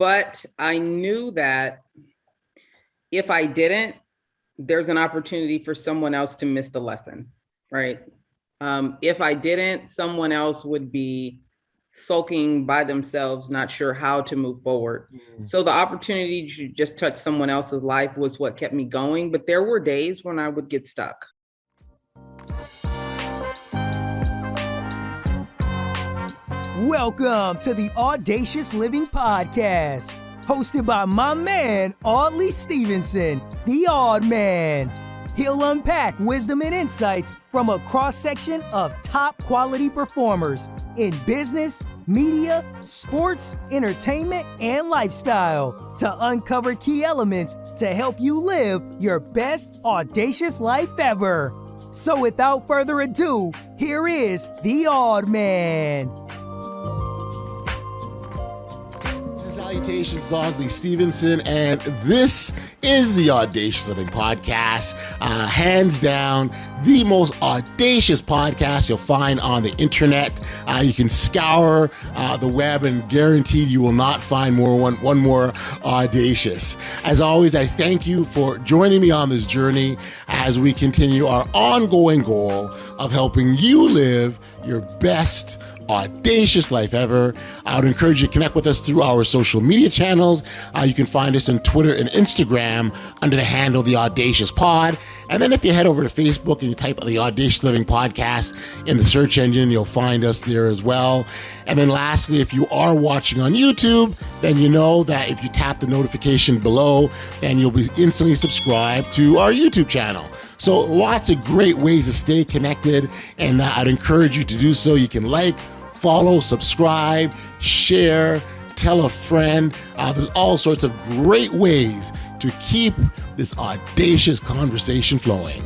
But I knew that if I didn't, there's an opportunity for someone else to miss the lesson, right? If I didn't, someone else would be sulking by themselves, not sure how to move forward. So the opportunity to just touch someone else's life was what kept me going. But there were days when I would get stuck. Welcome to the Audacious Living Podcast, hosted by my man, Audley Stevenson, the Odd Man. He'll unpack wisdom and insights from a cross-section of top quality performers in business, media, sports, entertainment, and lifestyle to uncover key elements to help you live your best audacious life ever. So without further ado, here is the Odd Man. Salutations, Audley Stevenson, and this is the Audacious Living Podcast. Hands down, the most audacious podcast you'll find on the internet. You can scour the web and guaranteed you will not find one more audacious. As always, I thank you for joining me on this journey as we continue our ongoing goal of helping you live your best audacious life ever. I would encourage you to connect with us through our social media channels. You can find us on Twitter and Instagram under the handle The Audacious Pod. And then if you head over to Facebook and you type the Audacious Living Podcast in the search engine, you'll find us there as well. And then lastly, if you are watching on YouTube, then you know that if you tap the notification below, then you'll be instantly subscribed to our YouTube channel. So lots of great ways to stay connected, and I'd encourage you to do so. You can like, follow, subscribe, share, tell a friend. There's all sorts of great ways to keep this audacious conversation flowing.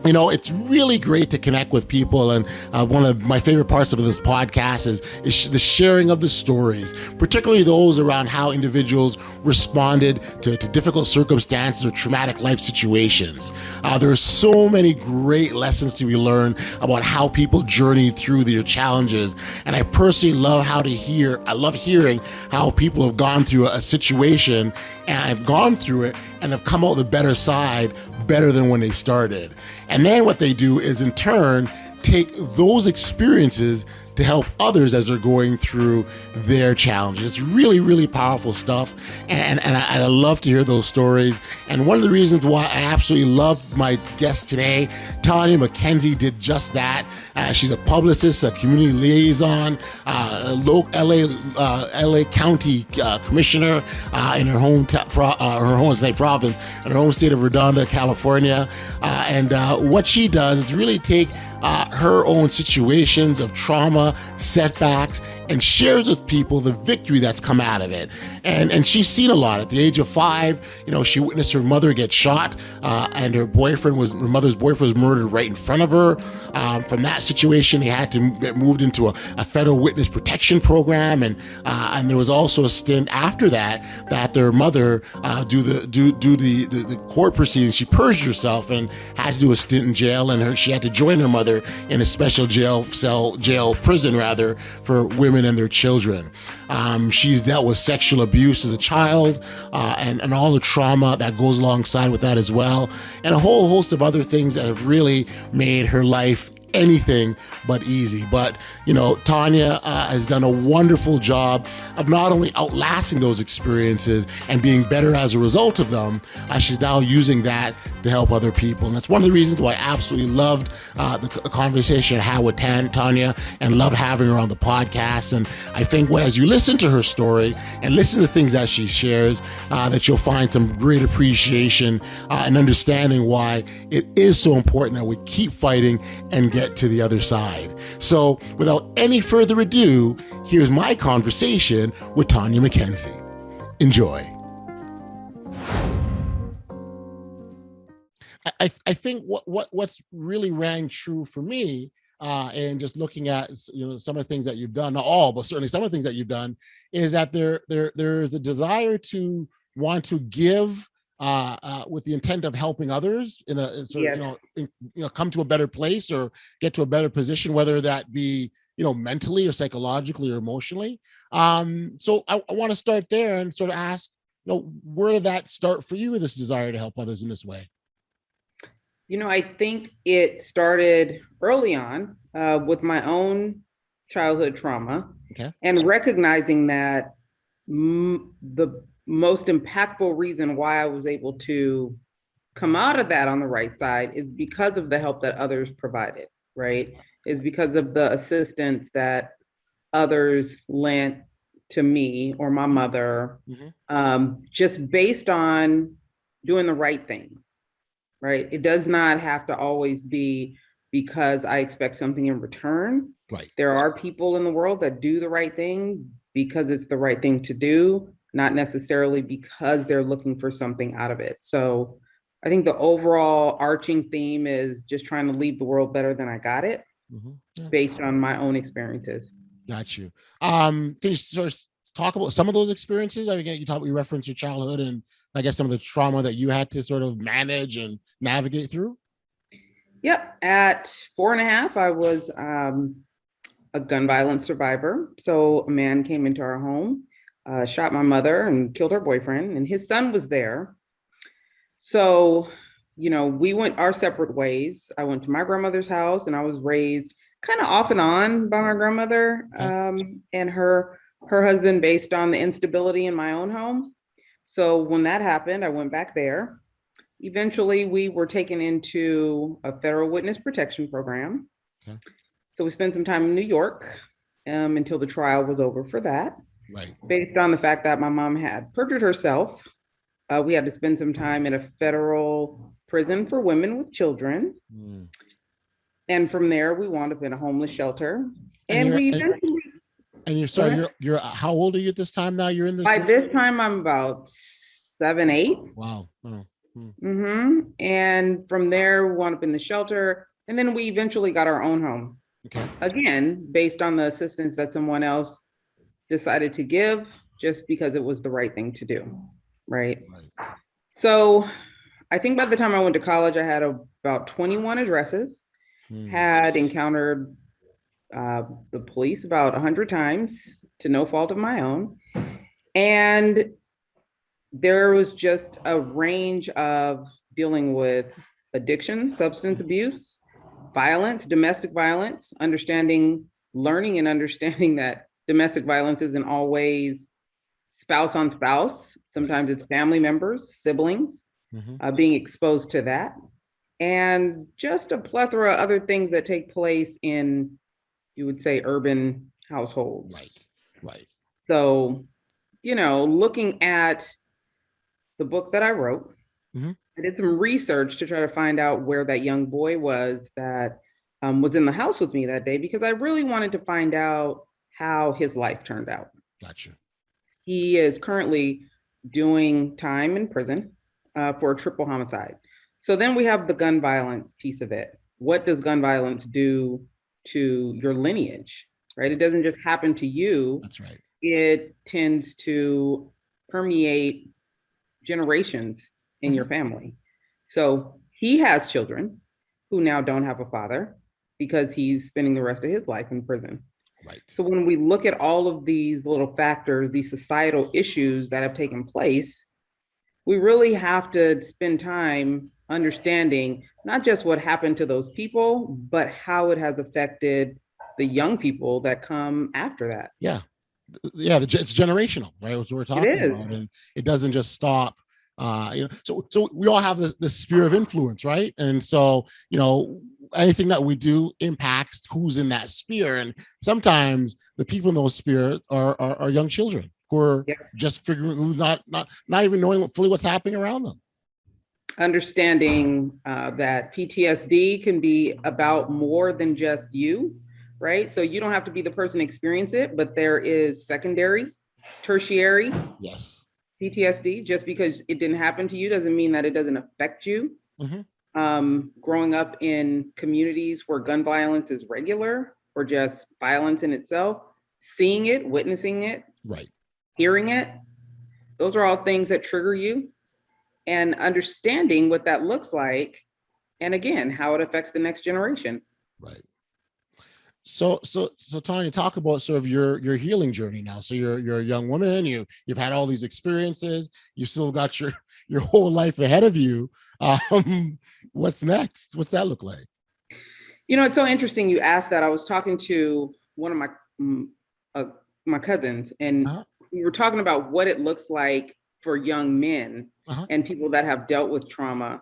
You know, it's really great to connect with people, and one of my favorite parts of this podcast is the sharing of the stories, particularly those around how individuals responded to difficult circumstances or traumatic life situations. There are so many great lessons to be learned about how people journeyed through their challenges, and I personally love I love hearing how people have gone through a situation and have gone through it and have come out the better side, better than when they started. And then what they do is in turn take those experiences to help others as they're going through their challenges. It's really, really powerful stuff. And I love to hear those stories. And one of the reasons why I absolutely love my guest today, Tonya Mckenzie, did just that. She's a publicist, a community liaison, a local LA County commissioner in her home province, in her home state of Redondo, California. And what she does is really take her own situations of trauma, setbacks, and shares with people the victory that's come out of it. And she's seen a lot. At the age of 5, she witnessed her mother get shot, and her mother's boyfriend was murdered right in front of her. From that situation, they had to get moved into a federal witness protection program, and there was also a stint after that their mother do the court proceedings. She purged herself and had to do a stint in jail, and she had to join her mother in a special prison for women and their children. She's dealt with sexual abuse as a child, and all the trauma that goes alongside with that as well, and a whole host of other things that have really made her life anything but easy. But Tonya has done a wonderful job of not only outlasting those experiences and being better as a result of them. She's now using that to help other people, and that's one of the reasons why I absolutely loved the conversation I had with Tonya, and loved having her on the podcast. And I think as you listen to her story and listen to things that she shares, that you'll find some great appreciation and understanding why it is so important that we keep fighting and get to the other side. So without any further ado, here's my conversation with Tonya Mckenzie. Enjoy. I think what's really rang true for me, and just looking at some of the things that you've done, not all, but certainly some of the things that you've done, is that there's a desire to want to give with the intent of helping others in a sort of, come to a better place or get to a better position, whether that be mentally or psychologically or emotionally. So I want to start there and sort of ask, where did that start for you with this desire to help others in this way? I think it started early on with my own childhood trauma Okay. and recognizing that the most impactful reason why I was able to come out of that on the right side is because of the help that others provided, right? Is because of the assistance that others lent to me or my mother, just based on doing the right thing, right? It does not have to always be because I expect something in return. Right. There are people in the world that do the right thing because it's the right thing to do, not necessarily because they're looking for something out of it. So I think the overall arching theme is just trying to leave the world better than I got it, Yeah. based on my own experiences. Got you. Can you sort of talk about some of those experiences? I mean, you referenced your childhood and I guess some of the trauma that you had to sort of manage and navigate through. Yep. At 4.5, I was a gun violence survivor. So a man came into our home, shot my mother and killed her boyfriend, and his son was there. So, we went our separate ways. I went to my grandmother's house and I was raised kind of off and on by my grandmother and her husband based on the instability in my own home. So when that happened, I went back there. Eventually, we were taken into a federal witness protection program. Okay. So we spent some time in New York until the trial was over for that. Right. Based on the fact that my mom had perjured herself, we had to spend some time in a federal prison for women with children. And from there, we wound up in a homeless shelter. And we eventually. And you're sorry, you're how old are you at this time now? You're in this. By this time, I'm about 7, 8. Wow. Oh. And from there, we wound up in the shelter. And then we eventually got our own home. Okay. Again, based on the assistance that someone else decided to give, just because it was the right thing to do. Right. So I think by the time I went to college, I had about 21 addresses, had encountered the police about 100 times to no fault of my own. And there was just a range of dealing with addiction, substance abuse, violence, domestic violence, learning and understanding that domestic violence isn't always spouse on spouse. Sometimes it's family members, siblings, being exposed to that. And just a plethora of other things that take place in, you would say, urban households. Right. So, looking at the book that I wrote, I did some research to try to find out where that young boy was that was in the house with me that day, because I really wanted to find out how his life turned out. Gotcha. He is currently doing time in prison for a triple homicide. So then we have the gun violence piece of it. What does gun violence do to your lineage, right? It doesn't just happen to you. That's right. It tends to permeate generations in your family. So he has children who now don't have a father because he's spending the rest of his life in prison. Right. So when we look at all of these little factors, these societal issues that have taken place, we really have to spend time understanding not just what happened to those people, but how it has affected the young people that come after that. Yeah. It's generational, right? That's what we're talking about. And it doesn't just stop. So we all have this sphere of influence, right? And so, anything that we do impacts who's in that sphere. And sometimes the people in those spheres are young children who are just figuring, who's not even knowing fully what's happening around them. Understanding that PTSD can be about more than just you, right? So you don't have to be the person to experience it, but there is secondary, tertiary PTSD. Just because it didn't happen to you doesn't mean that it doesn't affect you. Growing up in communities where gun violence is regular or just violence in itself, seeing it, witnessing it, hearing it, those are all things that trigger you, and understanding what that looks like. And again, how it affects the next generation. Right. So Tonya, talk about sort of your healing journey now. So you're a young woman, you've had all these experiences, you still got your whole life ahead of you. What's next? What's that look like? It's so interesting you asked that. I was talking to one of uh, my cousins, and Uh-huh. we were talking about what it looks like for young men Uh-huh. and people that have dealt with trauma.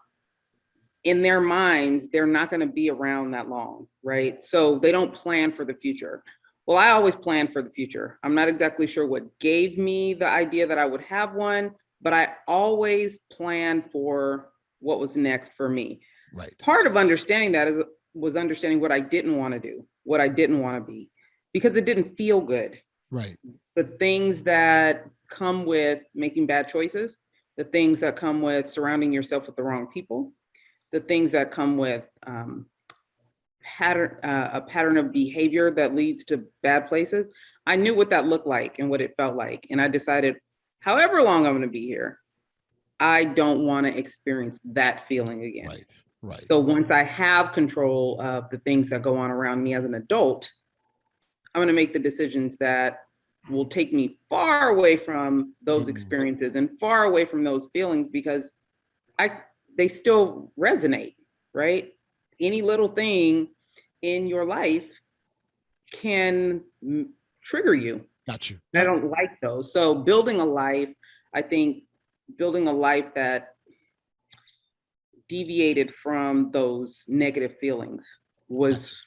In their minds, they're not going to be around that long, right? So they don't plan for the future. Well, I always plan for the future. I'm not exactly sure what gave me the idea that I would have one, but I always planned for what was next for me. Right. Part of understanding that was understanding what I didn't want to do, what I didn't want to be, because it didn't feel good. Right. The things that come with making bad choices, the things that come with surrounding yourself with the wrong people, the things that come with a pattern of behavior that leads to bad places. I knew what that looked like and what it felt like. And I decided, however long I'm going to be here, I don't want to experience that feeling again. Right. Right. So once I have control of the things that go on around me as an adult, I'm going to make the decisions that will take me far away from those experiences and far away from those feelings, because they still resonate, right? Any little thing in your life can trigger you. Got you. I don't like those. So building a life that deviated from those negative feelings was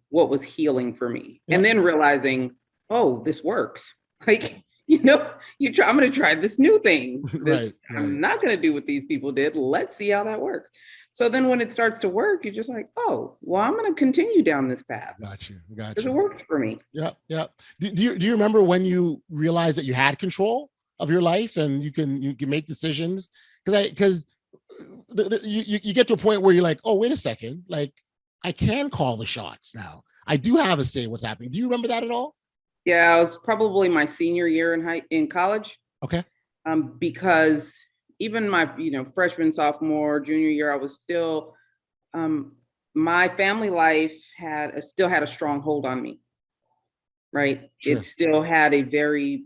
what was healing for me. Yeah. And then realizing, oh, this works. Like, I'm going to try this new thing. Right. I'm not going to do what these people did. Let's see how that works. So then when it starts to work, you're just like, oh, well, I'm going to continue down this path. Got you. Because it works for me. Yeah. Yeah. Do you remember when you realized that you had control of your life and you can make decisions? Because you get to a point where you're like, oh, wait a second, like I can call the shots now. I do have a say what's happening. Do you remember that at all? Yeah, it was probably my senior year in college. Okay. Because even my freshman, sophomore, junior year, I was still my family life still had a strong hold on me. Right. Sure. It still had a very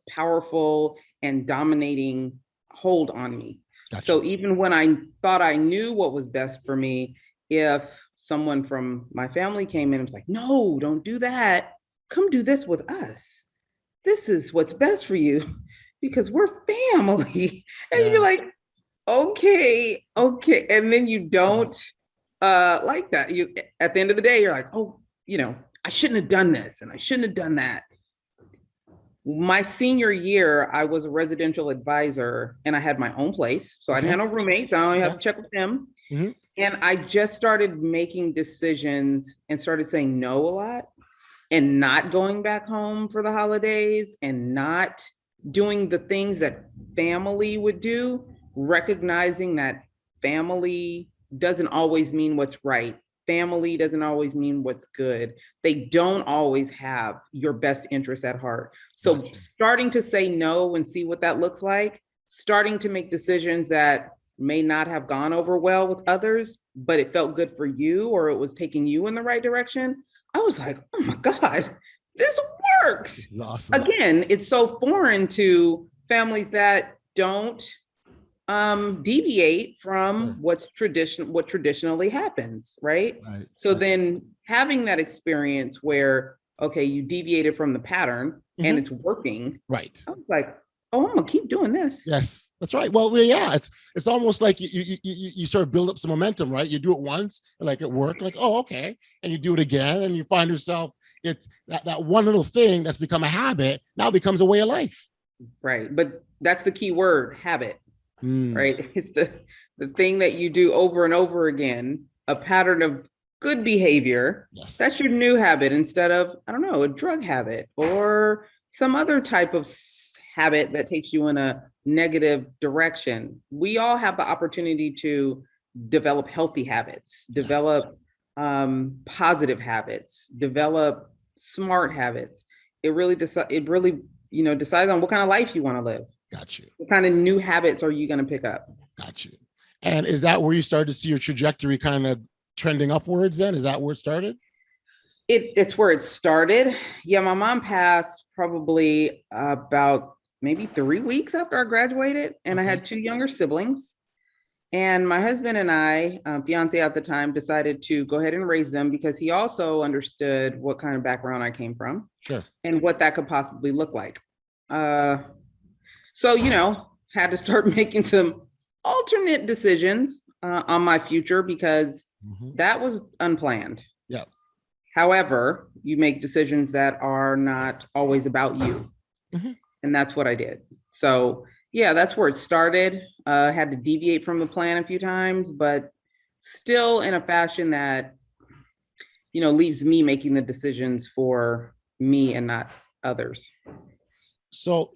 powerful and dominating hold on me. Gotcha. So even when I thought I knew what was best for me, if someone from my family came in and was like, no, don't do that. Come do this with us. This is what's best for you because we're family. And you're like, okay. And then you don't like that. You, at the end of the day, you're like, oh, I shouldn't have done this and I shouldn't have done that. My senior year, I was a residential advisor and I had my own place. So I didn't have no roommates. I only had to check with them. Mm-hmm. And I just started making decisions and started saying no a lot and not going back home for the holidays and not doing the things that family would do, recognizing that family doesn't always mean what's right. Family doesn't always mean what's good. They don't always have your best interest at heart. So starting to say no and see what that looks like, starting to make decisions that may not have gone over well with others, but it felt good for you or it was taking you in the right direction. I was like, oh my God, this works. Awesome. Again, it's so foreign to families that don't deviate from what traditionally happens, right? So then having that experience where, okay, you deviated from the pattern and it's working. Right. I was like, oh, I'm gonna keep doing this. Yes, that's right. Well, yeah, it's almost like you sort of build up some momentum, right? You do it once, and like it worked, like, oh, okay, and you do it again, and you find yourself, it's that one little thing that's become a habit now becomes a way of life. Right, but that's the key word, habit. Right, it's the thing that you do over and over again, a pattern of good behavior. Yes. That's your new habit instead of, I don't know, a drug habit or some other type of habit that takes you in a negative direction. We all have the opportunity to develop healthy habits, develop positive habits, develop smart habits. It really decides on what kind of life you want to live. Got you. What kind of new habits are you going to pick up? Got you. And is that where you started to see your trajectory kind of trending upwards then? Is that where it started? It's where it started. Yeah, my mom passed probably about maybe 3 weeks after I graduated, and I Okay. had two younger siblings. And my husband and I, fiance at the time, decided to go ahead and raise them because he also understood what kind of background I came from Sure. and what that could possibly look like. Uh, so, had to start making some alternate decisions on my future because Mhm. that was unplanned. Yeah. However, you make decisions that are not always about you. Mhm. And that's what I did. So yeah, that's where it started. Had to deviate from the plan a few times, but still in a fashion that, leaves me making the decisions for me and not others. So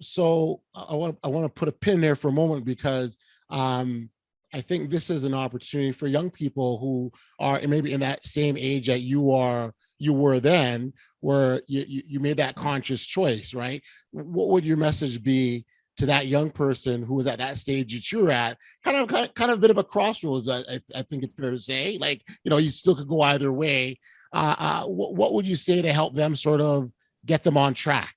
I want to put a pin there for a moment because um, I think this is an opportunity for young people who are maybe in that same age that you were then, where you made that conscious choice, right? What would your message be to that young person who was at that stage that you're at, kind of a bit of a crossroads? I think it's fair to say, like, you still could go either way. What would you say to help them sort of get them on track?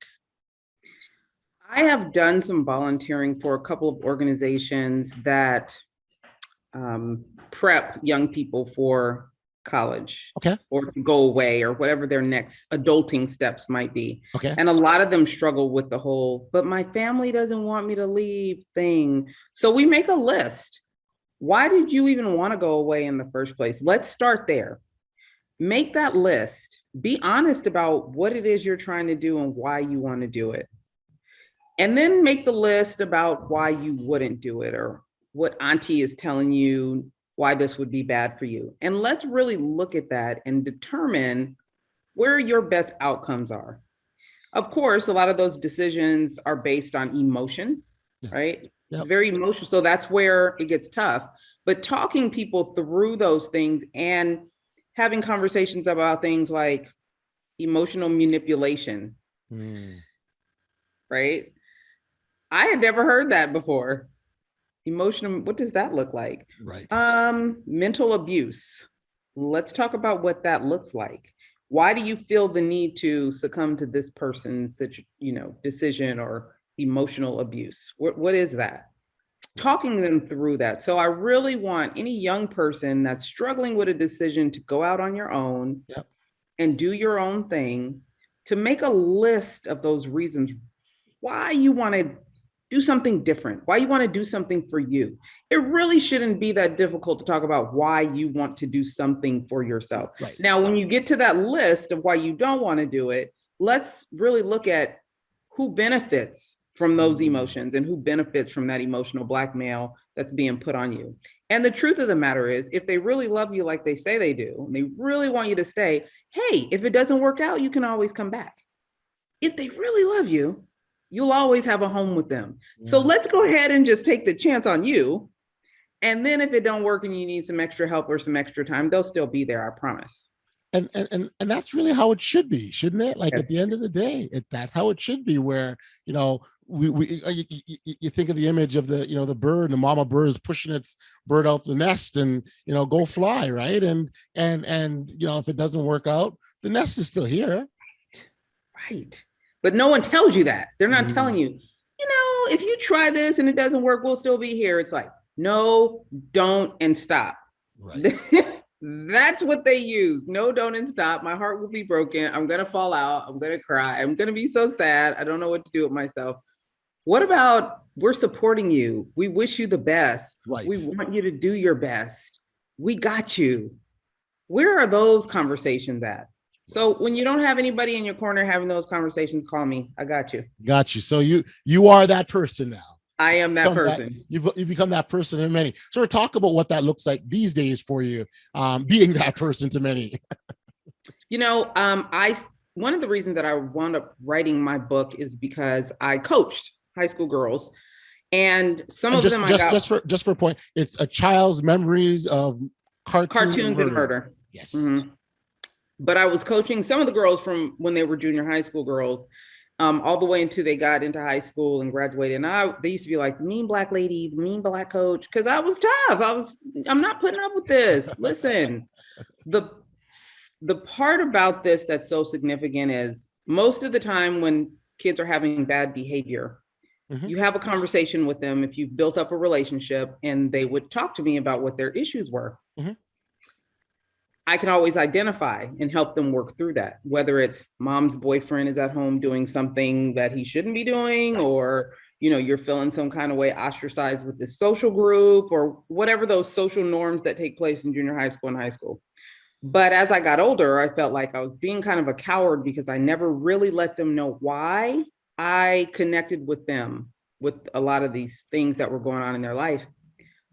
I have done some volunteering for a couple of organizations that prep young people for college Okay. or to go away or whatever their next adulting steps might be. Okay. And a lot of them struggle with the whole, but my family doesn't want me to leave thing. So we make a list. Why did you even want to go away in the first place? Let's start there. Make that list. Be honest about what it is you're trying to do and why you want to do it. And then make the list about why you wouldn't do it or what auntie is telling you why this would be bad for you. And let's really look at that and determine where your best outcomes are. Of course, a lot of those decisions are based on emotion, Yeah. right? Yep. It's very emotional. So that's where it gets tough. But talking people through those things and having conversations about things like emotional manipulation, Mm, right? I had never heard that before. Emotional, what does that look like? right. Mental abuse. Let's talk about what that looks like. Why do you feel the need to succumb to this person's decision or emotional abuse? What is that? Talking them through that. So I really want any young person that's struggling with a decision to go out on your own Yep. and do your own thing, to make a list of those reasons why you want to do something different, why you want to do something for you. It really shouldn't be that difficult to talk about why you want to do something for yourself. Right. Now, when you get to that list of why you don't want to do it, let's really look at who benefits from those emotions and who benefits from that emotional blackmail that's being put on you. And the truth of the matter is, if they really love you like they say they do, and they really want you to stay, hey, if it doesn't work out, you can always come back. If they really love you, you'll always have a home with them. So let's go ahead and just take the chance on you. And then if it don't work and you need some extra help or some extra time, they'll still be there, I promise. And that's really how it should be, shouldn't it? Like, at the end of the day, that's how it should be, where you think of the image of the bird, the mama bird is pushing its bird out the nest and go fly, right? And if it doesn't work out, the nest is still here. Right. But no one tells you that. They're not telling Mm. you, if you try this and it doesn't work, we'll still be here. It's like, no, don't, and stop. Right. That's what they use. No, don't, and stop. My heart will be broken. I'm going to fall out. I'm going to cry. I'm going to be so sad. I don't know what to do with myself. What about we're supporting you? We wish you the best. Right. We want you to do your best. We got you. Where are those conversations at? So when you don't have anybody in your corner having those conversations, call me. I got you. Got you. So you are that person now. I am that person. You've become that person in many. So talk about what that looks like these days for you, being that person to many. One of the reasons that I wound up writing my book is because I coached high school girls, and some of them just for a point, it's a child's memories of cartoons and murder. Yes. Mm-hmm. But I was coaching some of the girls from when they were junior high school girls, all the way until they got into high school and graduated. And they used to be like, mean black lady, mean black coach, because I was tough. I'm not putting up with this. Listen, the the part about this that's so significant is most of the time when kids are having bad behavior, you have a conversation with them if you've built up a relationship and they would talk to me about what their issues were. I can always identify and help them work through that, whether it's mom's boyfriend is at home doing something that he shouldn't be doing, or you're feeling some kind of way ostracized with this social group, or whatever those social norms that take place in junior high school and high school. But as I got older, I felt like I was being kind of a coward because I never really let them know why I connected with them with a lot of these things that were going on in their life.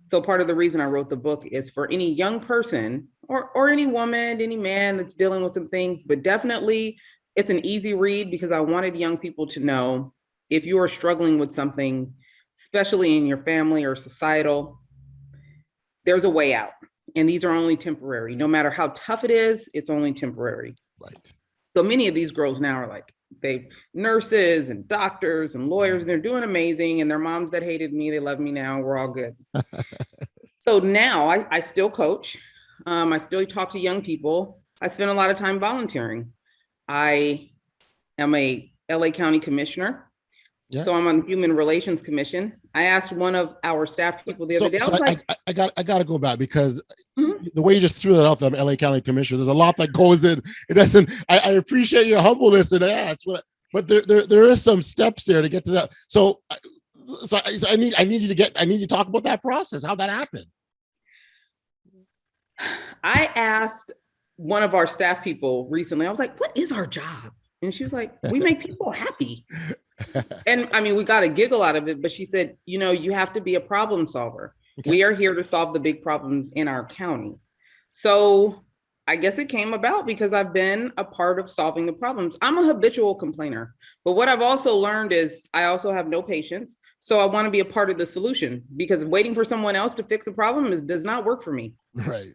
So part of the reason I wrote the book is for any young person or any woman, any man that's dealing with some things, but definitely it's an easy read because I wanted young people to know if you are struggling with something, especially in your family or societal, there's a way out. And these are only temporary. No matter how tough it is, it's only temporary. Right. So many of these girls now are like, they nurses and doctors and lawyers, and they're doing amazing. And their moms that hated me, they love me now. We're all good. So now I still coach. I still talk to young people. I spend a lot of time volunteering. I am a LA County commissioner. Yes. So I'm on the Human Relations Commission. I asked one of our staff people the other day. I got to go back because the way you just threw that out there, I'm LA County Commissioner. There's a lot that goes in. It doesn't. I appreciate your humbleness and but there is some steps there to get to that. So I need you to talk about that process, how that happened. I asked one of our staff people recently. I was like, "What is our job?" And she was like, "We make people happy." And I mean, we got a giggle out of it, but she said, you have to be a problem solver. Okay. We are here to solve the big problems in our county. So I guess it came about because I've been a part of solving the problems. I'm a habitual complainer, but what I've also learned is I also have no patience. So I want to be a part of the solution because waiting for someone else to fix a problem does not work for me. Right.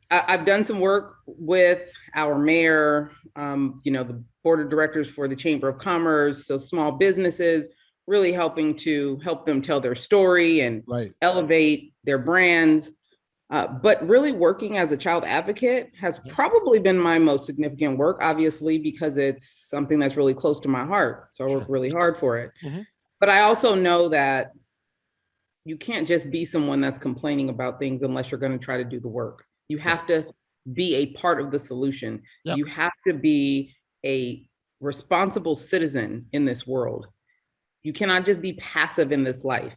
I've done some work with our mayor, the board of directors for the Chamber of Commerce, so small businesses, really helping to help them tell their story and elevate their brands. But really working as a child advocate has probably been my most significant work, obviously, because it's something that's really close to my heart. So I work really hard for it. But I also know that you can't just be someone that's complaining about things unless you're going to try to do the work. You have to be a part of the solution. You have to be a responsible citizen in this world. You cannot just be passive in this life.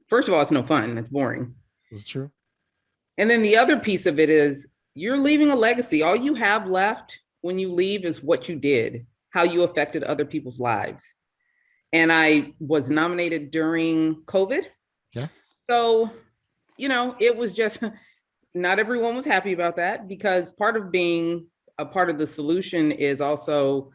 First of all, it's no fun. It's boring. It's true. And then the other piece of it is you're leaving a legacy. All you have left when you leave is what you did, how you affected other people's lives. And I was nominated during COVID. Yeah. So, it was just, not everyone was happy about that because part of being a part of the solution is also,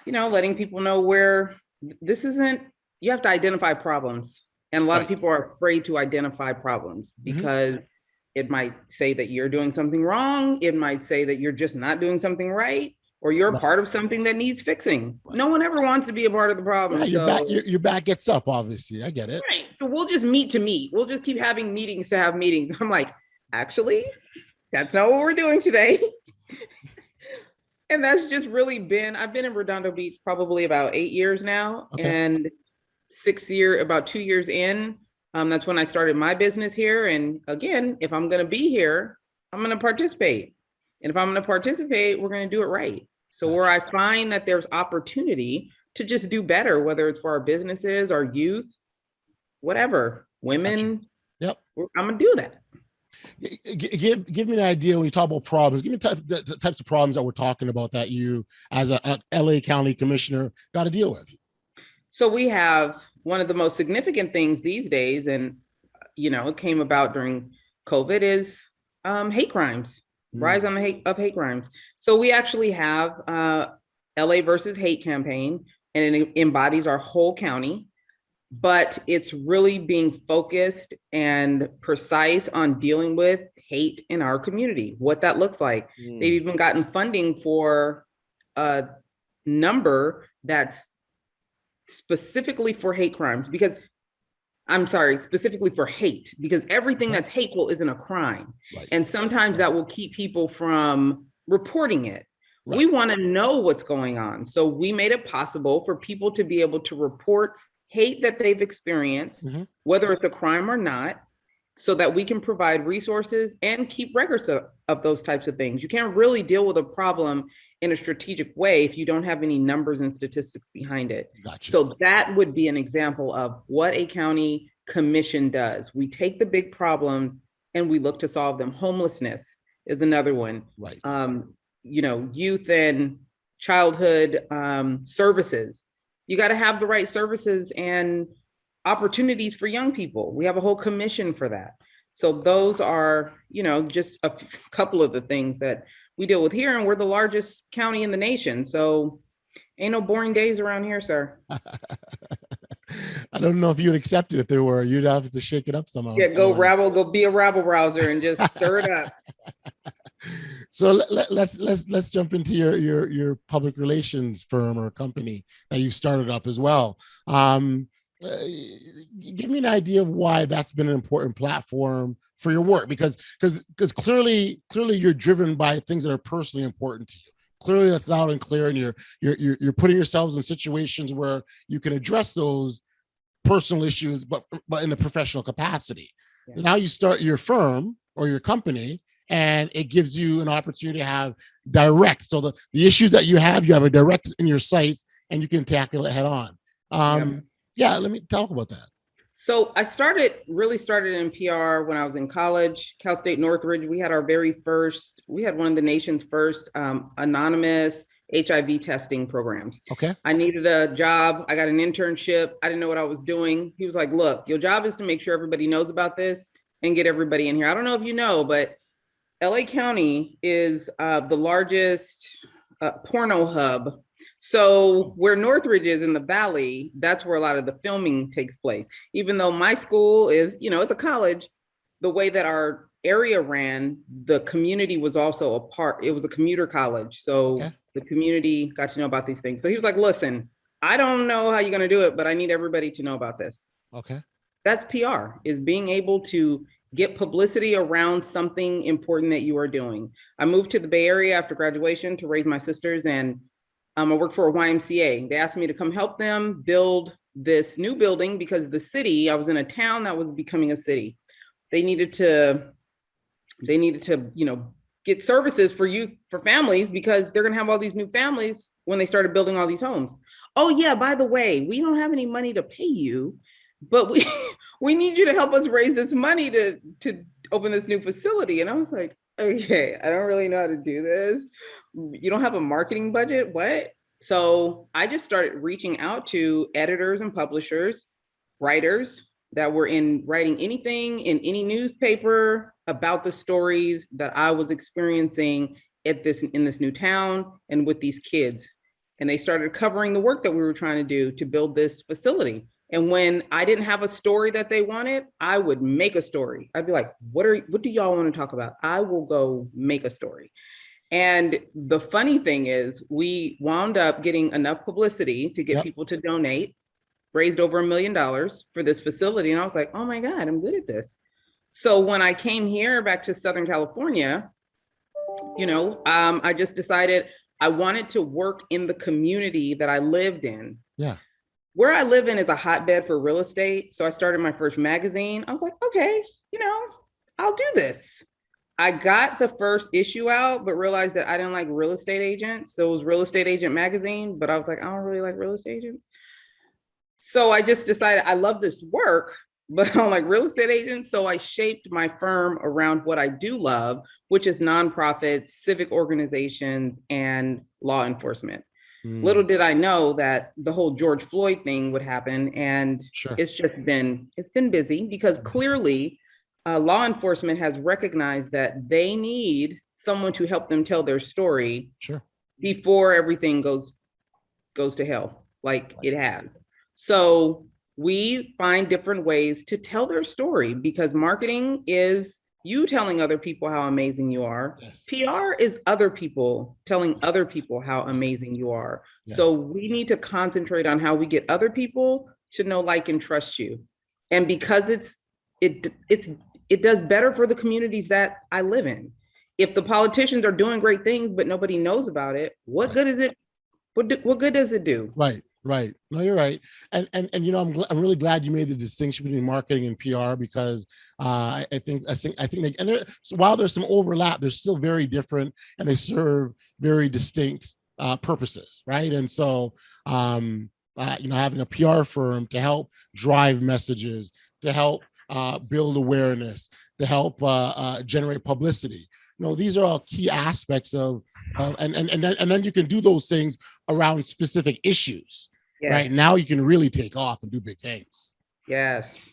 letting people know where this isn't, you have to identify problems. And a lot of people are afraid to identify problems because it might say that you're doing something wrong. It might say that you're just not doing something right, or you're a part of something that needs fixing. No one ever wants to be a part of the problem. Your back gets up, obviously. I get it. Right. So we'll just meet to meet. We'll just keep having meetings to have meetings. I'm like, actually, that's not what we're doing today. And that's just really I've been in Redondo Beach probably about 8 years now. Okay. And about 2 years in, that's when I started my business here. And again, if I'm going to be here, I'm going to participate. And if I'm going to participate, we're going to do it right. So where I find that there's opportunity to just do better, whether it's for our businesses, our youth, whatever, women, I'm going to do that. Give me an idea when you talk about problems. Give me the types of problems that we're talking about that you, as a LA County Commissioner, got to deal with. So we have one of the most significant things these days, and it came about during COVID, is hate crimes, rise on the hate crimes. So we actually have LA versus hate campaign, and it embodies our whole county. But it's really being focused and precise on dealing with hate in our community, what that looks like. They've even gotten funding for a number that's specifically for hate crimes, because I'm sorry, specifically for hate, because everything Okay. that's hateful isn't a crime. Right. And sometimes that will keep people from reporting it. Right. We want to know what's going on. So we made it possible for people to be able to report hate that they've experienced, Mm-hmm. whether it's a crime or not, so that we can provide resources and keep records of those types of things. You can't really deal with a problem in a strategic way if you don't have any numbers and statistics behind it. Gotcha. So that would be an example of what a county commission does. We take the big problems and we look to solve them. Homelessness is another one. Right. Youth and childhood services. You got to have the right services and opportunities for young people. We have a whole commission for that. So those are, just a couple of the things that we deal with here, and we're the largest county in the nation. So ain't no boring days around here, sir. I don't know if you would accept it if there were. You'd have to shake it up somehow. Yeah, go be a rabble rouser and just stir it up. So let's jump into your public relations firm or company that you started up as well. Give me an idea of why that's been an important platform for your work, because clearly you're driven by things that are personally important to you. Clearly that's loud and clear, and you're putting yourselves in situations where you can address those personal issues, but in a professional capacity. Yeah. Now you start your firm or your company, and it gives you an opportunity to have direct. So the issues that you have a direct in your sights, and you can tackle it head on. Yeah, let me talk about that. So I really started in PR when I was in college, Cal State Northridge. We had one of the nation's first anonymous HIV testing programs. Okay. I needed a job. I got an internship. I didn't know what I was doing. He was like, look, your job is to make sure everybody knows about this and get everybody in here. I don't know if you know, but LA County is the largest porno hub. So where Northridge is in the Valley, that's where a lot of the filming takes place. Even though my school is, it's a college, the way that our area ran, the community was also a part. It was a commuter college. So the community got to know about these things. So he was like, listen, I don't know how you're going to do it, but I need everybody to know about this. Okay. That's PR, is being able to get publicity around something important that you are doing. I moved to the Bay Area after graduation to raise my sisters, and I worked for a YMCA. They asked me to come help them build this new building because I was in a town that was becoming a city. They needed to, get services for families, because they're going to have all these new families when they started building all these homes. Oh yeah, by the way, we don't have any money to pay you, but we need you to help us raise this money to open this new facility. And I was like, okay, I don't really know how to do this. You don't have a marketing budget? What? So I just started reaching out to editors and publishers, writers that were writing anything in any newspaper about the stories that I was experiencing in this new town and with these kids. And they started covering the work that we were trying to do to build this facility. And when I didn't have a story that they wanted, I would make a story. I'd be like, what do y'all want to talk about? I will go make a story. And the funny thing is, we wound up getting enough publicity to get people to donate, raised over $1 million for this facility. And I was like, oh my God, I'm good at this. So when I came here back to Southern California, I just decided I wanted to work in the community that I lived in. Yeah. Where I live in is a hotbed for real estate. So I started my first magazine. I was like, okay, I'll do this. I got the first issue out, but realized that I didn't like real estate agents. So it was Real Estate Agent Magazine, but I was like, I don't really like real estate agents. So I just decided I love this work, but I don't like real estate agents. So I shaped my firm around what I do love, which is nonprofits, civic organizations, and law enforcement. Little did I know that the whole George Floyd thing would happen. And it's been busy, because clearly law enforcement has recognized that they need someone to help them tell their story before everything goes to hell, like it has. So we find different ways to tell their story, because marketing is you telling other people how amazing you are. Yes. PR is other people telling other people how amazing you are. Yes. So we need to concentrate on how we get other people to know, like, and trust you. And because it does better for the communities that I live in. If the politicians are doing great things, but nobody knows about it, what good is it? What good does it do? Right, right. No, you're right. And you know, I'm really glad you made the distinction between marketing and PR because so while there's some overlap, they're still very different and they serve very distinct purposes, right? And so you know, having a PR firm to help drive messages, to help build awareness, to help generate publicity. You know, these are all key aspects of and then you can do those things around specific issues. Yes. Right now, you can really take off and do big things. Yes.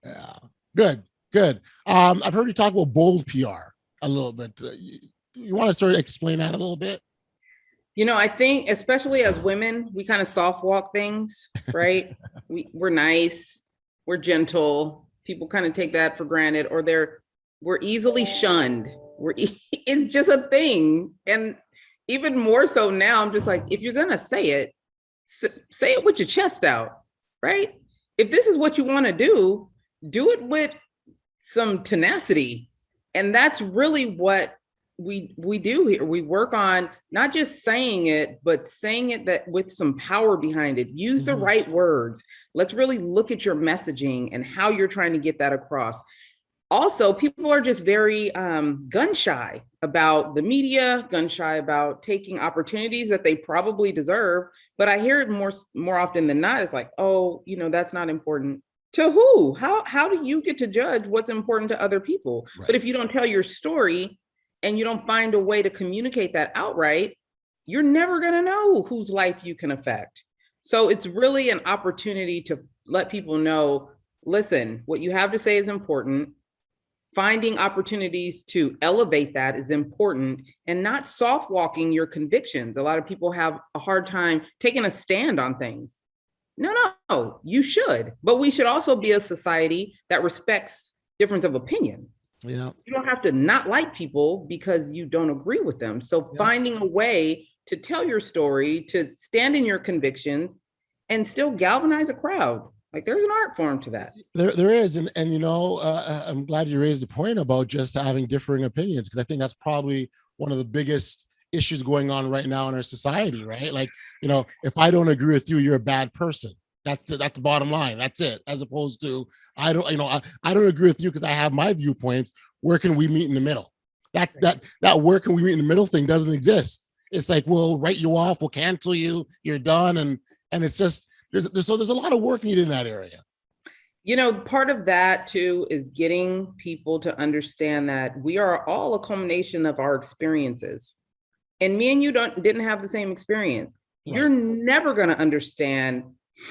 Yeah. Good. Good. I've heard you talk about bold PR a little bit. You want to sort of explain that a little bit? You know, I think especially as women, we kind of soft walk things, right? We're nice, we're gentle. People kind of take that for granted, or we're easily shunned. It's just a thing. And even more so now, I'm just like, if you're gonna say it with your chest out, right? If this is what you want to do it with some tenacity. And that's really what we do here. We work on not just saying it, but saying it that with some power behind it. Use the right words. Let's really look at your messaging and how you're trying to get that across. Also, people are just very gun shy about the media, gun shy about taking opportunities that they probably deserve. But I hear it more often than not. It's like, oh, you know, that's not important. To who? How do you get to judge what's important to other people? Right. But if you don't tell your story and you don't find a way to communicate that outright, you're never going to know whose life you can affect. So it's really an opportunity to let people know, listen, what you have to say is important. Finding opportunities to elevate that is important, and not soft walking your convictions. A lot of people have a hard time taking a stand on things. No, you should. But we should also be a society that respects difference of opinion. Yeah. You don't have to not like people because you don't agree with them. So finding a way to tell your story, to stand in your convictions, and still galvanize a crowd. Like, there's an art form to that. There is. And you know, I'm glad you raised the point about just having differing opinions, because I think that's probably one of the biggest issues going on right now in our society, right? Like, you know, if I don't agree with you, you're a bad person. That's the bottom line. That's it. As opposed to, I don't agree with you because I have my viewpoints. Where can we meet in the middle? That where can we meet in the middle thing doesn't exist. It's like, we'll write you off, we'll cancel you, you're done. And it's just, there's a lot of work needed in that area. You know, part of that too is getting people to understand that we are all a culmination of our experiences. And me and you didn't have the same experience. Right. You're never going to understand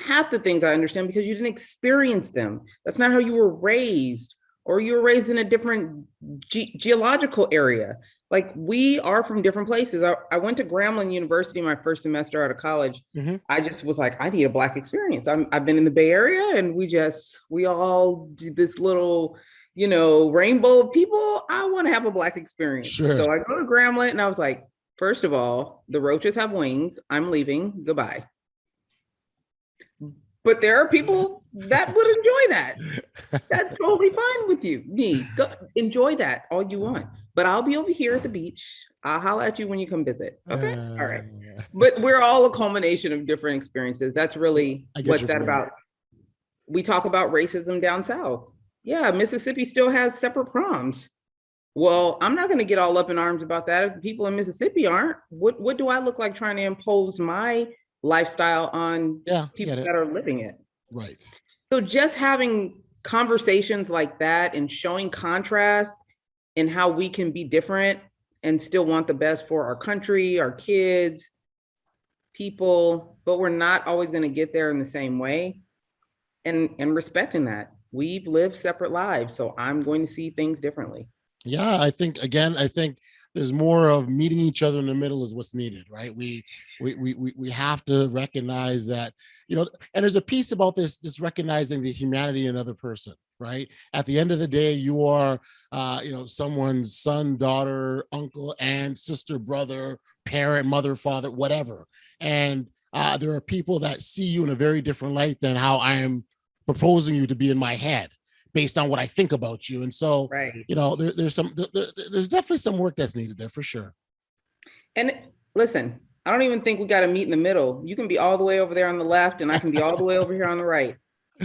half the things I understand because you didn't experience them. That's not how you were raised, or you were raised in a different geological area. Like, we are from different places. I went to Grambling University my first semester out of college. Mm-hmm. I just was like, I need a Black experience. I've been in the Bay Area, and we all do this little, you know, rainbow of people. I want to have a Black experience. Sure. So I go to Grambling, and I was like, first of all, the roaches have wings. I'm leaving. Goodbye. But there are people that would enjoy that. That's totally fine with you. Go enjoy that all you want. But I'll be over here at the beach. I'll holler at you when you come visit. Okay? All right. But we're all a culmination of different experiences. That's really what's that about. We talk about racism down south. Yeah, Mississippi still has separate proms. Well, I'm not going to get all up in arms about that if people in Mississippi aren't. What do I look like trying to impose my lifestyle on people that are living it? Right. So just having conversations like that and showing contrast in how we can be different and still want the best for our country, our kids, people, but we're not always going to get there in the same way, and respecting that. We've lived separate lives, so I'm going to see things differently. Yeah, I think there's more of meeting each other in the middle is what's needed, right? We have to recognize that, you know, and there's a piece about this recognizing the humanity in another person, right? At the end of the day, you are, you know, someone's son, daughter, uncle, aunt, sister, brother, parent, mother, father, whatever. And there are people that see you in a very different light than how I am proposing you to be in my head based on what I think about you. And so, Right. there's definitely some work that's needed there for sure. And listen, I don't even think we got to meet in the middle. You can be all the way over there on the left, and I can be all the way over here on the right.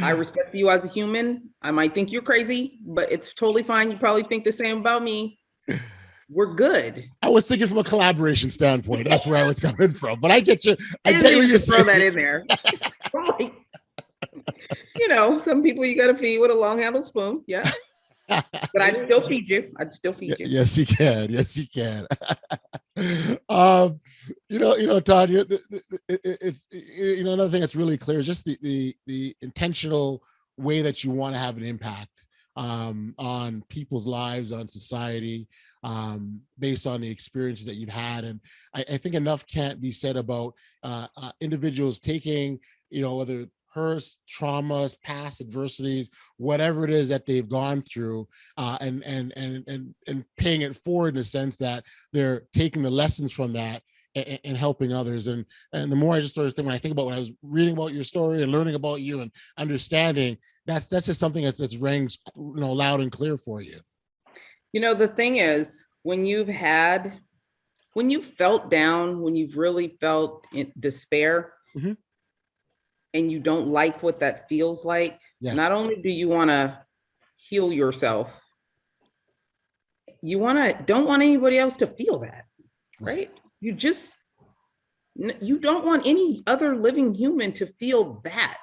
I respect you as a human. I might think you're crazy, but it's totally fine. You probably think the same about me. We're good. I was thinking from a collaboration standpoint. That's where I was coming from. But I get you. I get what you're saying. Throw that in there. I'm like, some people you got to feed with a long-handled spoon. Yeah. But I'd still feed you. Yes, you can. Yes, you can. Tonya, it's another thing that's really clear is just the intentional way that you want to have an impact on people's lives, on society, based on the experiences that you've had. And I think enough can't be said about individuals taking, whether hurts, traumas, past adversities, whatever it is that they've gone through, and paying it forward in the sense that they're taking the lessons from that and helping others. And the more I just sort of think, when I think about when I was reading about your story and learning about you and understanding, that's just something that's rings, loud and clear for you. The thing is, when you've felt down, when you've really felt in despair, mm-hmm. and you don't like what that feels like, not only do you want to heal yourself, you don't want anybody else to feel that, right? You don't want any other living human to feel that.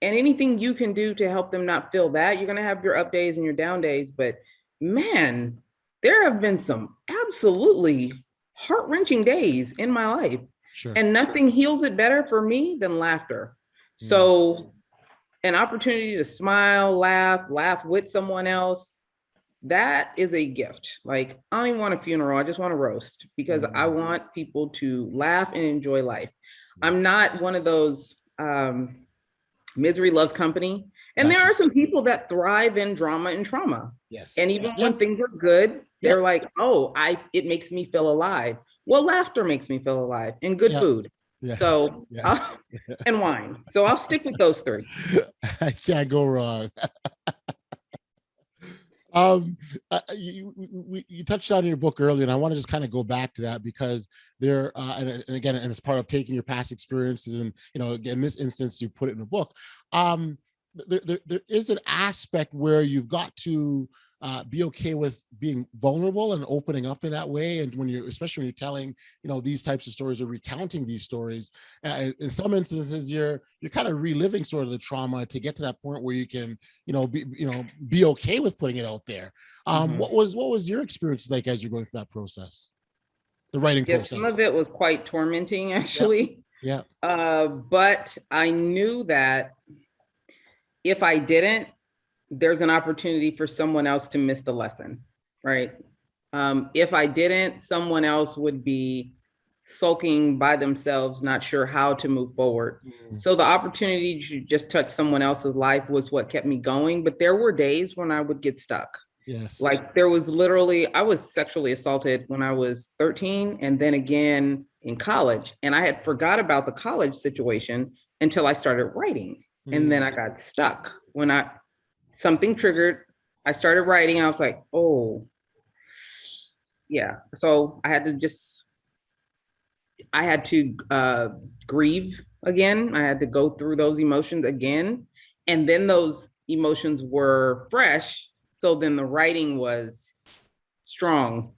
And anything you can do to help them not feel that, you're going to have your up days and your down days. But man, there have been some absolutely heart-wrenching days in my life. Sure. And nothing heals it better for me than laughter. So an opportunity to smile, laugh with someone else, that is a gift. Like, I don't even want a funeral. I just want a roast, because I want people to laugh and enjoy life. I'm not one of those misery loves company. And there are some people that thrive in drama and trauma. Yes. And even when things are good, they're like, it makes me feel alive. Well, laughter makes me feel alive, and good food. Yes. So, and wine. So I'll stick with those three. I can't go wrong. You touched on your book earlier, and I want to just kind of go back to that, because there, and again, and it's part of taking your past experiences, and in this instance, you put it in a book. There is an aspect where you've got to be okay with being vulnerable and opening up in that way. And especially when you're telling, these types of stories or recounting these stories, in some instances, you're kind of reliving sort of the trauma to get to that point where you can, be okay with putting it out there. What was your experience like as you're going through that process, the writing process? Some of it was quite tormenting, actually. Yeah. But I knew that if I didn't, there's an opportunity for someone else to miss the lesson, right? If I didn't, someone else would be sulking by themselves, not sure how to move forward. So the opportunity to just touch someone else's life was what kept me going. But there were days when I would get stuck. Yes. Like I was sexually assaulted when I was 13, and then again in college. And I had forgot about the college situation until I started writing. And then I got stuck when something triggered. I started writing. I was like, oh, yeah. So I had to grieve again. I had to go through those emotions again. And then those emotions were fresh. So then the writing was strong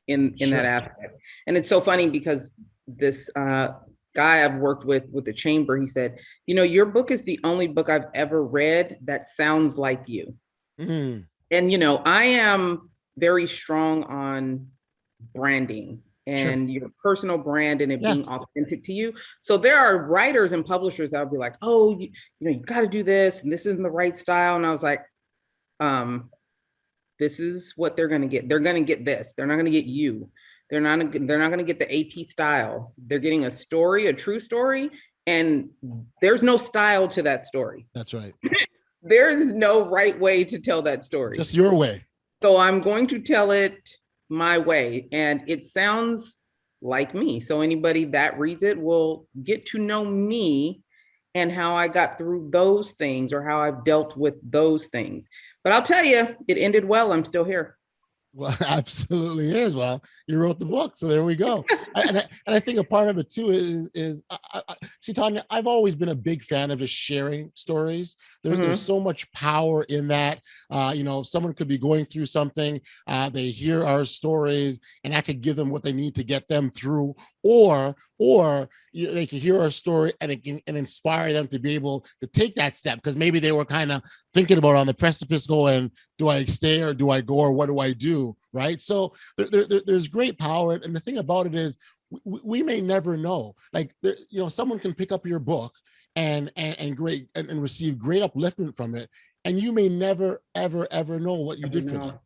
in that aspect. And it's so funny because this guy I've worked with the chamber, he said, your book is the only book I've ever read that sounds like you. And, I am very strong on branding and your personal brand and it being authentic to you. So there are writers and publishers that'll be like, oh, you got to do this, and this isn't the right style. And I was like, this is what they're going to get. They're going to get this. They're not going to get you. They're not going to get the AP style. They're getting a story, a true story, and there's no style to that story. That's right. There is no right way to tell that story. Just your way. So I'm going to tell it my way, and it sounds like me. So anybody that reads it will get to know me and how I got through those things or how I've dealt with those things. But I'll tell you, it ended well. I'm still here. Well, absolutely is. Well, you wrote the book, so there we go. And I think a part of it too is see, Tonya, I've always been a big fan of just sharing stories. There's Mhm. so much power in that. Someone could be going through something, they hear our stories, and that could give them what they need to get them through, or they can hear our story and it can inspire them to be able to take that step because maybe they were kind of thinking about on the precipice going, do I stay or do I go or what do I do? Right. So there's great power. And the thing about it is we may never know. Like, someone can pick up your book and receive great upliftment from it. And you may never, ever, ever know what you did for them.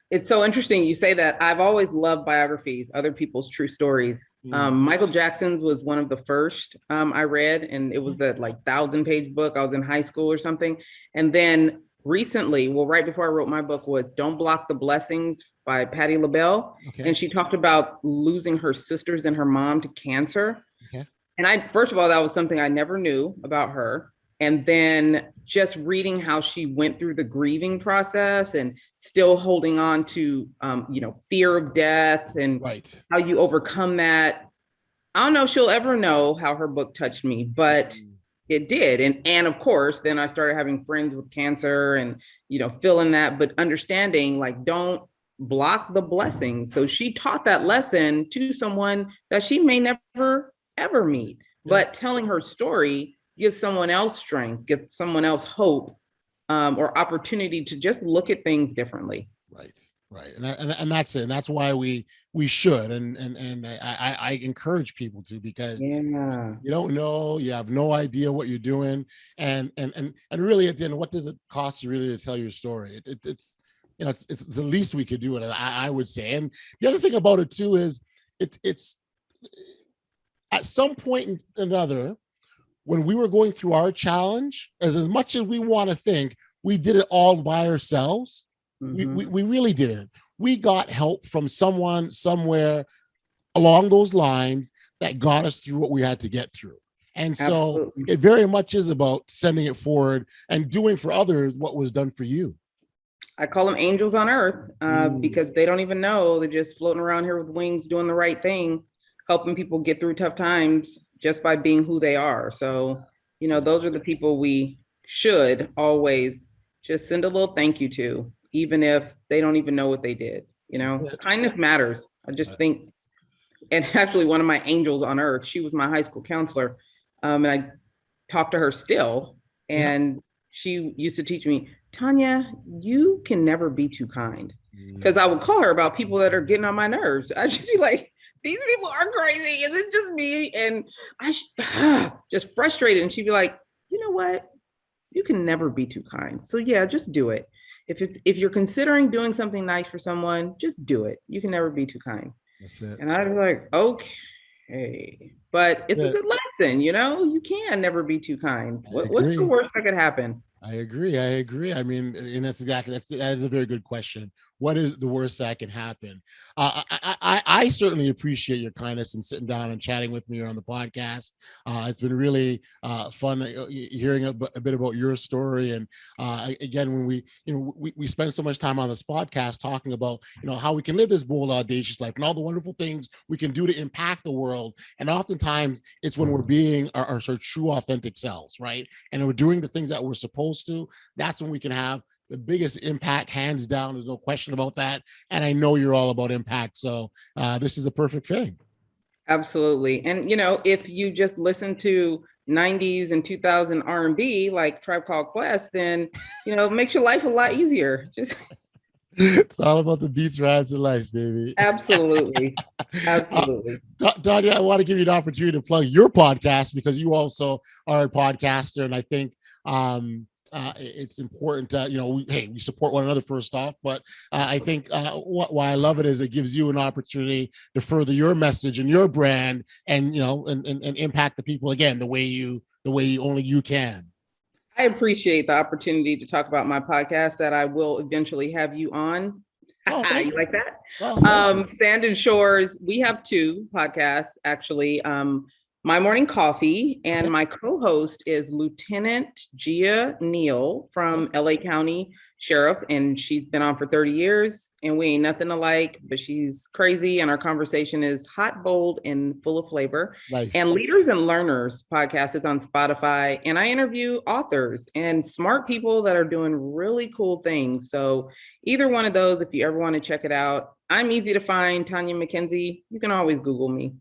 It's so interesting you say that. I've always loved biographies, other people's true stories. Michael Jackson's was one of the first I read, and it was that 1,000-page book. I was in high school or something. And then recently, well, right before I wrote my book, was Don't Block the Blessings by Patti LaBelle. Okay. And she talked about losing her sisters and her mom to cancer. Okay. And first of all, that was something I never knew about her. And then just reading how she went through the grieving process and still holding on to, fear of death and right. how you overcome that. I don't know if she'll ever know how her book touched me, but it did. And of course, then I started having friends with cancer and, feeling that, but understanding don't block the blessing. So she taught that lesson to someone that she may never, ever meet, but telling her story give someone else strength, give someone else hope, or opportunity to just look at things differently. Right. And that's it. And that's why we should. And I encourage people to, because you don't know, you have no idea what you're doing. And really at the end, what does it cost you really to tell your story? It's the least we could do it, I would say. And the other thing about it too is it's at some point or another, when we were going through our challenge, as much as we want to think we did it all by ourselves, we really didn't. We got help from someone somewhere along those lines that got us through what we had to get through. And so it very much is about sending it forward and doing for others what was done for you. I call them angels on earth because they don't even know. They're just floating around here with wings, doing the right thing, helping people get through tough times just by being who they are. So, those are the people we should always just send a little thank you to, even if they don't even know what they did. Kindness matters. I just think, and actually one of my angels on earth, she was my high school counselor. And I talk to her still. And she used to teach me, Tonya, you can never be too kind. Because I would call her about people that are getting on my nerves. I just be like, these people are crazy. Is it just me? And I just frustrated. And she'd be like, you know what? You can never be too kind. So yeah, just do it. If you're considering doing something nice for someone, just do it. You can never be too kind. That's it. And I was like, okay. But it's a good lesson, you can never be too kind. What's the worst that could happen? I agree. I mean, and that is a very good question. What is the worst that can happen? I certainly appreciate your kindness and sitting down and chatting with me on the podcast. It's been really fun hearing a bit about your story. And again, when we spend so much time on this podcast talking about how we can live this bold, audacious life and all the wonderful things we can do to impact the world. And oftentimes, it's when we're being our true, authentic selves, right? And we're doing the things that we're supposed to. That's when we can have the biggest impact, hands down. There's no question about that. And I know you're all about impact. So this is a perfect thing. Absolutely. And, if you just listen to 90s and 2000 R&B, like Tribe Called Quest, then, it makes your life a lot easier. It's all about the beats, rhymes, and life, baby. Absolutely. Absolutely. Tonya, I want to give you an opportunity to plug your podcast because you also are a podcaster. And I think it's important we support one another first off, but I think why I love it is it gives you an opportunity to further your message and your brand and impact the people again the way only you can. I appreciate the opportunity to talk about my podcast that I will eventually have you on. You like that? Sand and Shores. We have two podcasts actually. My Morning Coffee, and my co-host is Lieutenant Gia Neal from LA County Sheriff, and she's been on for 30 years, and we ain't nothing alike, but she's crazy, and our conversation is hot, bold, and full of flavor. Nice. And Leaders and Learners podcast is on Spotify, and I interview authors and smart people that are doing really cool things. So either one of those, if you ever want to check it out, I'm easy to find, Tonya Mckenzie. You can always Google me.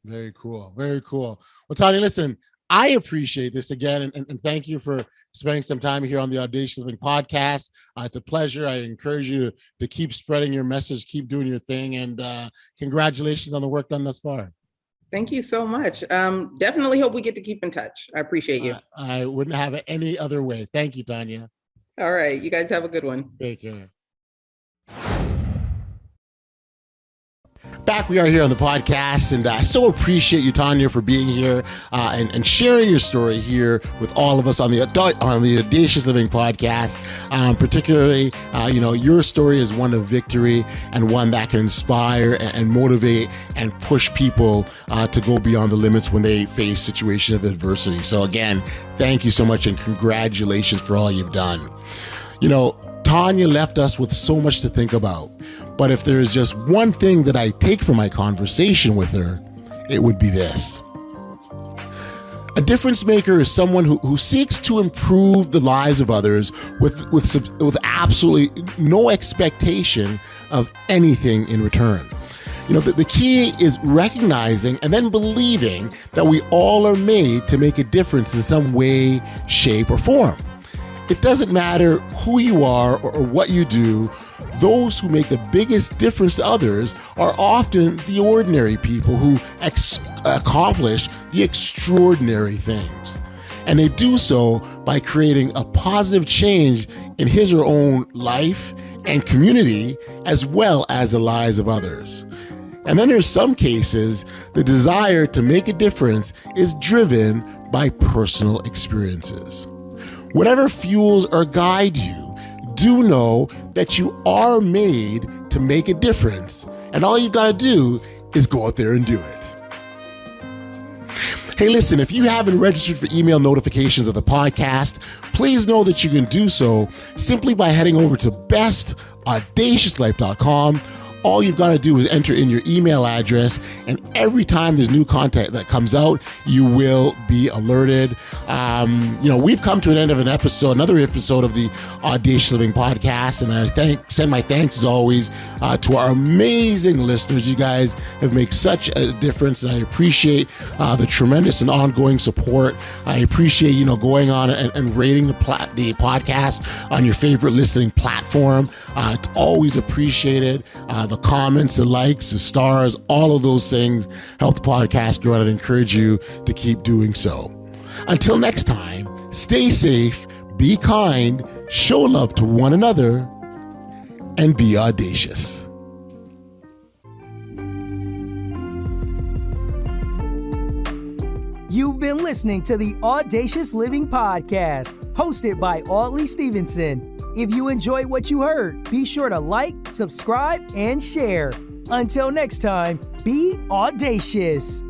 Very cool. Very cool. Well, Tonya, listen, I appreciate this again, and thank you for spending some time here on the Audacious Living podcast. It's a pleasure. I encourage you to keep spreading your message, keep doing your thing, and congratulations on the work done thus far. Thank you so much. Definitely hope we get to keep in touch. I appreciate you. I wouldn't have it any other way. Thank you, Tonya. All right. You guys have a good one. Take care. Back we are here on the podcast, and I so appreciate you, Tonya, for being here and sharing your story here with all of us on the Audacious Living podcast. Particularly, your story is one of victory and one that can inspire and motivate and push people to go beyond the limits when they face situations of adversity. So again, thank you so much and congratulations for all you've done. Tonya left us with so much to think about. But if there is just one thing that I take from my conversation with her, it would be this. A difference maker is someone who seeks to improve the lives of others with absolutely no expectation of anything in return. The key is recognizing and then believing that we all are made to make a difference in some way, shape, or form. It doesn't matter who you are or what you do. Those who make the biggest difference to others are often the ordinary people who accomplish the extraordinary things. And they do so by creating a positive change in his or her own life and community, as well as the lives of others. And then there's some cases, the desire to make a difference is driven by personal experiences. Whatever fuels or guide you, do know that you are made to make a difference, and all you got to do is go out there and do it. Hey, listen, if you haven't registered for email notifications of the podcast, please know that you can do so simply by heading over to bestaudaciouslife.com. All you've got to do is enter in your email address, and every time there's new content that comes out, you will be alerted. We've come to an end of another episode of the Audacious Living podcast, and I send my thanks as always to our amazing listeners. You guys have made such a difference, and I appreciate the tremendous and ongoing support. I appreciate going on and rating the podcast on your favorite listening platform. It's always appreciated. The comments, the likes, the stars, all of those things help the podcast grow, and I encourage you to keep doing so. Until next time, stay safe, be kind, show love to one another, and be audacious. You've been listening to the Audacious Living Podcast, hosted by Audley Stevenson. If you enjoyed what you heard, be sure to like, subscribe, and share. Until next time, be audacious.